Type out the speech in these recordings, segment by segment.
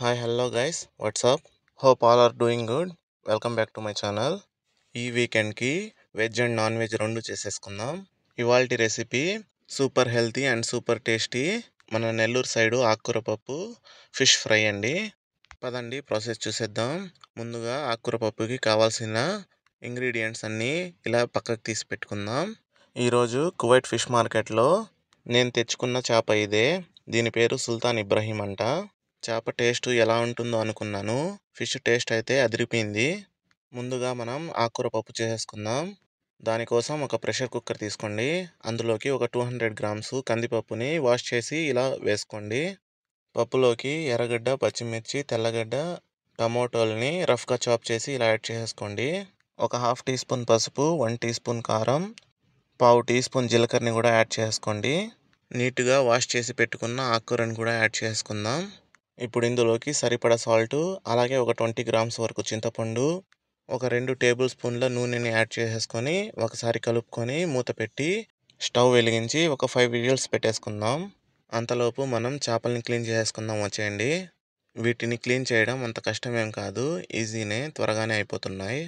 Hi, hello guys. What's up? Hope all are doing good. Welcome back to my channel. ఈ వీకెండ్కి veg and non veg రెండు చేసేసుకుందాం. ఇవాల్టి recipe super healthy and super tasty మన Nellore side ఆకుకూర పప్పు fish fry అండి. పదండి process చూసేద్దాం. ముందుగా ఆకుకూర పప్పుకి కావాల్సిన ఇంగ్రీడియంట్స్ అన్నీ ఇలా పక్కకు తీసి పెట్టుకుందాం. ఈరోజు కువైట్ ఫిష్ మార్కెట్లో నేను తెచ్చుకున్న చేప ఇదే. దీని పేరు సుల్తాన్ ఇబ్రహీం అంట. చేప టేస్ట్ ఎలా ఉంటుందో అనుకున్నాను. ఫిష్ టేస్ట్ అయితే అదిరిపోయింది. ముందుగా మనం ఆకుకూర పప్పు చేసేసుకుందాం. దానికోసం ఒక ప్రెషర్ కుక్కర్ తీసుకోండి. అందులోకి ఒక 200 గ్రామ్స్ కందిపప్పుని వాష్ చేసి ఇలా వేసుకోండి. పప్పులోకి ఎర్రగడ్డ, పచ్చిమిర్చి, తెల్లగడ్డ, టమోటోల్ని రఫ్గా చాప్ చేసి ఇలా యాడ్ చేసేసుకోండి. ఒక హాఫ్ టీ స్పూన్ పసుపు, 1 టీ స్పూన్ కారం, పావు టీ స్పూన్ జీలకర్రని కూడా యాడ్ చేసుకోండి. నీట్గా వాష్ చేసి పెట్టుకున్న ఆకుకూరని కూడా యాడ్ చేసుకుందాం. ఇప్పుడు ఇందులోకి సరిపడా సాల్ట్, అలాగే ఒక 20 గ్రామ్స్ వరకు చింతపండు, ఒక 2 టేబుల్ స్పూన్ల నూనెని యాడ్ చేసేసుకొని ఒకసారి కలుపుకొని మూత పెట్టి స్టవ్ వెలిగించి ఒక 5 విజిల్స్ పెట్టేసుకుందాం. అంతలోపు మనం చేపల్ని క్లీన్ చేసేసుకుందాం వచ్చేయండి. వీటిని క్లీన్ చేయడం అంత కష్టమేం కాదు, ఈజీనే, త్వరగానే అయిపోతున్నాయి.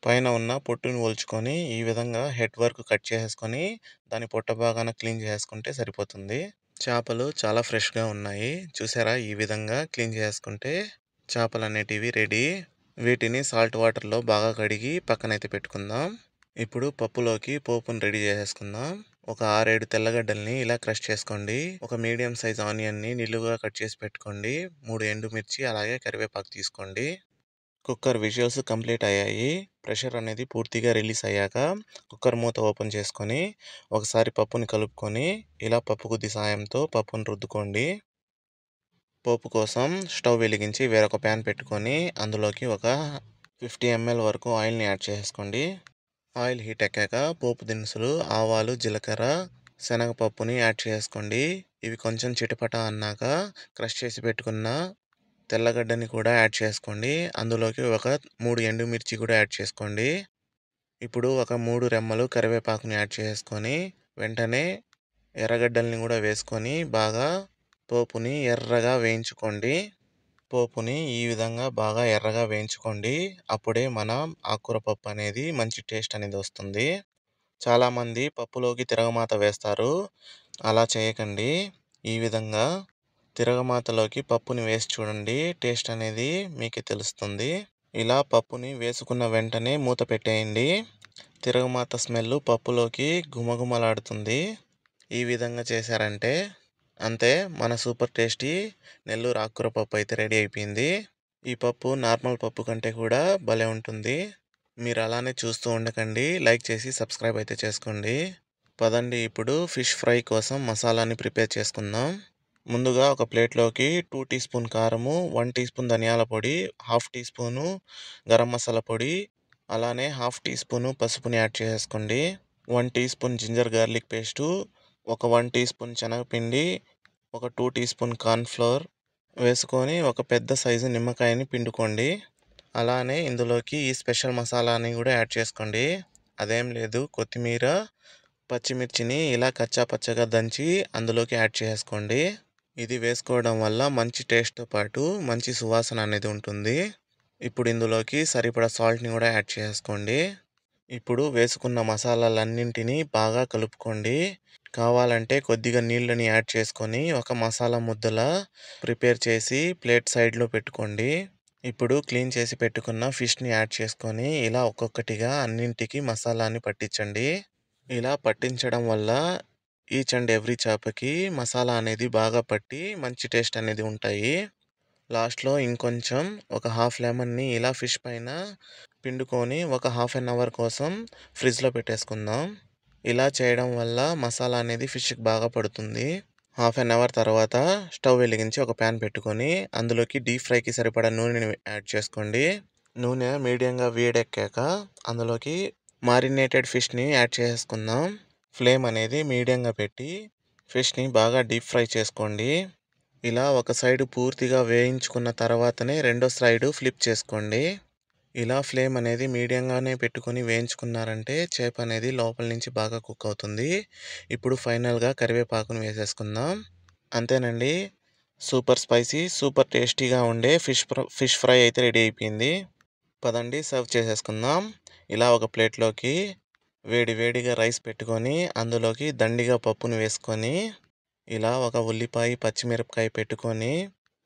పైన ఉన్న పొట్టుని ఒలుచుకొని ఈ విధంగా హెడ్ వరకు కట్ చేసేసుకొని దాని పొట్ట భాగాన క్లీన్ చేసుకుంటే సరిపోతుంది. చేపలు చాలా ఫ్రెష్గా ఉన్నాయి. చూసారా, ఈ విధంగా క్లీన్ చేసుకుంటే చేపలు అనేటివి రెడీ. వీటిని సాల్ట్ వాటర్లో బాగా కడిగి పక్కనైతే పెట్టుకుందాం. ఇప్పుడు పప్పులోకి పోపును రెడీ చేసేసుకుందాం. ఒక 6-7 తెల్లగడ్డల్ని ఇలా క్రష్ చేసుకోండి. ఒక మీడియం సైజ్ ఆనియన్ని నిలువుగా కట్ చేసి పెట్టుకోండి. 3 ఎండుమిర్చి అలాగే కరివేపాకు తీసుకోండి. కుక్కర్ విజిల్స్ కంప్లీట్ అయ్యాయి. ప్రెషర్ అనేది పూర్తిగా రిలీజ్ అయ్యాక కుక్కర్ మూత ఓపెన్ చేసుకొని ఒకసారి పప్పుని కలుపుకొని ఇలా పప్పు గుత్తి సాయంతో పప్పును రుద్దుకోండి. పోపు కోసం స్టవ్ వెలిగించి వేరొక ప్యాన్ పెట్టుకొని అందులోకి ఒక 50 ml వరకు ఆయిల్ని యాడ్ చేసుకోండి. ఆయిల్ హీట్ ఎక్కాక పోపు దినుసులు, ఆవాలు, జీలకర్ర, శనగపప్పుని యాడ్ చేసుకోండి. ఇవి కొంచెం చిటపట అన్నాక క్రష్ చేసి పెట్టుకున్న తెల్లగడ్డని కూడా యాడ్ చేసుకోండి. అందులోకి ఒక 3 ఎండుమిర్చి కూడా యాడ్ చేసుకోండి. ఇప్పుడు ఒక 3 రెమ్మలు కరివేపాకుని యాడ్ చేసుకొని వెంటనే ఎర్రగడ్డల్ని కూడా వేసుకొని బాగా పోపుని ఎర్రగా వేయించుకోండి. పోపుని ఈ విధంగా బాగా ఎర్రగా వేయించుకోండి. అప్పుడే మన ఆకుకూర పప్పు అనేది మంచి టేస్ట్ అనేది వస్తుంది. చాలామంది పప్పులోకి తిరగమాత వేస్తారు. అలా చేయకండి. ఈ విధంగా తిరగమాతలోకి పప్పుని వేసి చూడండి, టేస్ట్ అనేది మీకే తెలుస్తుంది. ఇలా పప్పుని వేసుకున్న వెంటనే మూత పెట్టేయండి. తిరగమాత స్మెల్ పప్పులోకి గుమగుమలాడుతుంది. ఈ విధంగా చేశారంటే అంతే, మన సూపర్ టేస్టీ నెల్లూరు ఆకుకూర పప్పు అయితే రెడీ అయిపోయింది. ఈ పప్పు నార్మల్ పప్పు కంటే కూడా భలే ఉంటుంది. మీరు అలానే చూస్తూ ఉండకండి, లైక్ చేసి సబ్స్క్రైబ్ అయితే చేసుకోండి. పదండి ఇప్పుడు ఫిష్ ఫ్రై కోసం మసాలాని ప్రిపేర్ చేసుకుందాం. ముందుగా ఒక ప్లేట్లోకి 2 టీ స్పూన్ కారము, 1 టీ స్పూన్ ధనియాల పొడి, half teaspoon garam masala పొడి, అలానే హాఫ్ టీ స్పూను పసుపుని యాడ్ చేసుకోండి. 1 teaspoon ginger garlic paste, ఒక 1 టీ స్పూన్ శనగపిండి, ఒక 2 టీ స్పూన్ కార్న్ఫ్లోర్ వేసుకొని ఒక పెద్ద సైజు నిమ్మకాయని పిండుకోండి. అలానే ఇందులోకి ఈ స్పెషల్ మసాలాని కూడా యాడ్ చేసుకోండి. అదేం లేదు, కొత్తిమీర, పచ్చిమిర్చిని ఇలా కచ్చా పచ్చగా దంచి అందులోకి యాడ్ చేసుకోండి. ఇది వేసుకోవడం వల్ల మంచి టేస్ట్తో పాటు మంచి సువాసన అనేది ఉంటుంది. ఇప్పుడు ఇందులోకి సరిపడా సాల్ట్ని కూడా యాడ్ చేసుకోండి. ఇప్పుడు వేసుకున్న మసాలాలన్నింటినీ బాగా కలుపుకోండి. కావాలంటే కొద్దిగా నీళ్ళని యాడ్ చేసుకొని ఒక మసాలా ముద్దలా ప్రిపేర్ చేసి ప్లేట్ సైడ్లో పెట్టుకోండి. ఇప్పుడు క్లీన్ చేసి పెట్టుకున్న ఫిష్ని యాడ్ చేసుకొని ఇలా ఒక్కొక్కటిగా అన్నింటికి మసాలాని పట్టించండి. ఇలా పట్టించడం వల్ల ఈచ్ అండ్ ఎవ్రీ చేపకి మసాలా అనేది బాగా పట్టి మంచి టేస్ట్ అనేది ఉంటాయి. లాస్ట్లో ఇంకొంచెం ఒక హాఫ్ లెమన్ని ఇలా ఫిష్ పైన పిండుకొని ఒక హాఫ్ అన్ అవర్ కోసం ఫ్రిడ్జ్లో పెట్టేసుకుందాం. ఇలా చేయడం వల్ల మసాలా అనేది ఫిష్కి బాగా పడుతుంది. హాఫ్ అన్ అవర్ తర్వాత స్టవ్ వెలిగించి ఒక ప్యాన్ పెట్టుకొని అందులోకి డీప్ ఫ్రైకి సరిపడా నూనెని యాడ్ చేసుకోండి. నూనె మీడియంగా వేడెక్కాక అందులోకి మారినేటెడ్ ఫిష్ని యాడ్ చేసుకుందాం. ఫ్లేమ్ అనేది మీడియంగా పెట్టి ఫిష్ని బాగా డీప్ ఫ్రై చేసుకోండి. ఇలా ఒక సైడు పూర్తిగా వేయించుకున్న తర్వాతనే రెండో సైడు ఫ్లిప్ చేసుకోండి. ఇలా ఫ్లేమ్ అనేది మీడియంగానే పెట్టుకొని వేయించుకున్నారంటే చేప అనేది లోపల నుంచి బాగా కుక్ అవుతుంది. ఇప్పుడు ఫైనల్గా కరివేపాకును వేసేసుకుందాం. అంతేనండి, సూపర్ స్పైసీ, సూపర్ టేస్టీగా ఉండే ఫిష్ ఫ్రై అయితే రెడీ అయిపోయింది. పదండి సర్వ్ చేసేసుకుందాం. ఇలా ఒక ప్లేట్లోకి వేడి వేడిగా రైస్ పెట్టుకొని అందులోకి దండిగా పప్పును వేసుకొని ఇలా ఒక ఉల్లిపాయ, పచ్చిమిరపకాయ పెట్టుకొని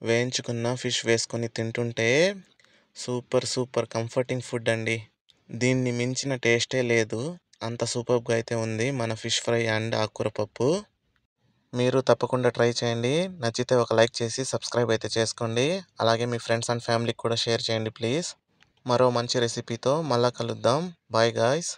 వేయించుకున్న ఫిష్ వేసుకొని తింటుంటే సూపర్ కంఫర్టింగ్ ఫుడ్ అండి. దీన్ని మించిన టేస్టే లేదు. అంత సూపర్‌గా అయితే ఉంది మన ఫిష్ ఫ్రై అండ్ ఆకుకూర పప్పు. మీరు తప్పకుండా ట్రై చేయండి. నచ్చితే ఒక లైక్ చేసి సబ్స్క్రైబ్ అయితే చేసుకోండి. అలాగే మీ ఫ్రెండ్స్ అండ్ ఫ్యామిలీకి కూడా షేర్ చేయండి ప్లీజ్. మరో మంచి రెసిపీతో మళ్ళా కలుద్దాం. Bye guys.